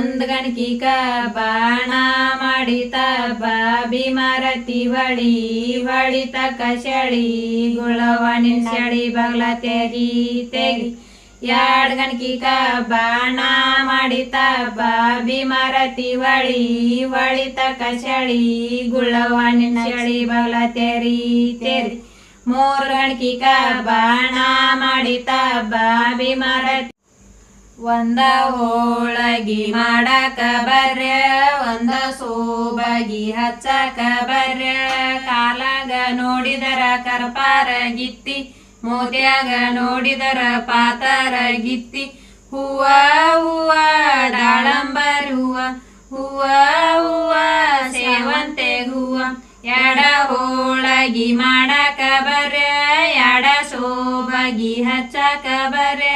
ಒಂದ್ ಗಣಕಿಕ ಬಾಣ ಮಾಡಿತ ಭೀಮರತಿ ಹೊಳಿತ ಕಶಳಿ ಗುಳವನಿನ್ ಶಳಿ ಬಗ್ಲ ತೆಗಿ ಎರಡ್ ಗಣಕಿಕ ಬಾಣ ಮಾಡಿತ ಭೀಮರತಿ ಹೊಳಿತ ಕಶಳಿ ಗುಳವನಿನ್ ಶಳಿ ಬಗ್ಲ ತೆರಿ ಮೂರ್ ಗಣಕಿಕ ಬಾಣ ಮಾಡಿತ ಭೀಮರತಿ ಒಂದ ಹೋಳಗಿ ಮಾಡಕ ಬರ್ಯ ಒಂದ ಸೋಬಗಿ ಹಚ್ಚಕ ಬರ್ಯ ಕಾಲಾಗ ನೋಡಿದರ ಕರ್ಪಾರ ಗಿತ್ತಿ ಮೋತ್ಯಾಗ ನೋಡಿದರ ಪಾತರ ಗಿತ್ತಿ ಹೂವ ಹೂವ ದಾಳಂಬರ್ ಹೂವ ಸೇವಂತೆ ಹೂವ ಎಡ ಹೋಳಗಿ ಮಾಡಕ ಬರ್ಯ ಎಡ ಸೋಬಗಿ ಹಚ್ಚಕ ಬರ್ಯ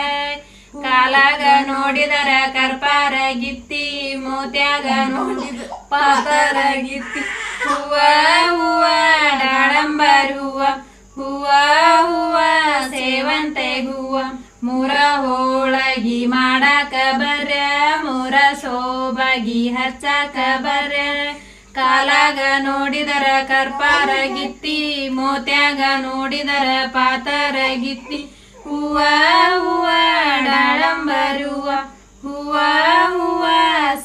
ಕಾಲಾಗ ನೋಡಿದರ ಕರ್ಪಾರ ಗಿತ್ತಿ ಮೋತ್ಯಾಗ ನೋಡಿದ ಪಾತರ ಗಿತ್ತಿ ಹೂವ ದಾಳಂಬರ್ ಹೂವ ಸೇವಂತೆ ಹೂವ ಮೂರ ಹೋಳಗಿ ಮಾಡಕ ಬರ್ಯ ಮೂರ ಸೋಬಗಿ ಹಚ್ಚಕ ಬರ್ಯ ಕಾಲಾಗ ನೋಡಿದರ ಕರ್ಪಾರ ಗಿತ್ತಿ ಮೋತ್ಯಾಗ ನೋಡಿದರ ಪಾತರ ಗಿತ್ತಿ ಹೂವ ದಾಳಂಬರ್ ಹೂವ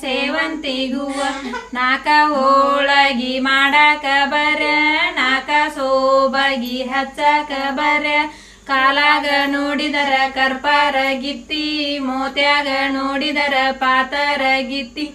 ಸೇವಂತಿಗ್ ಹೂವ ನಾಕ ಹೋಳಗಿ ಮಾಡಕ ಬರ್ಯ ನಾಕ ಸೋಬಗಿ ಹಚ್ಚಕ ಬರ್ಯ ಕಾಲಾಗ ನೋಡಿದರ ಕರ್ಪಾರ ಗಿತ್ತಿ ಮೋತ್ಯಾಗ ನೋಡಿದರ ಪಾತರ ಗಿತ್ತಿ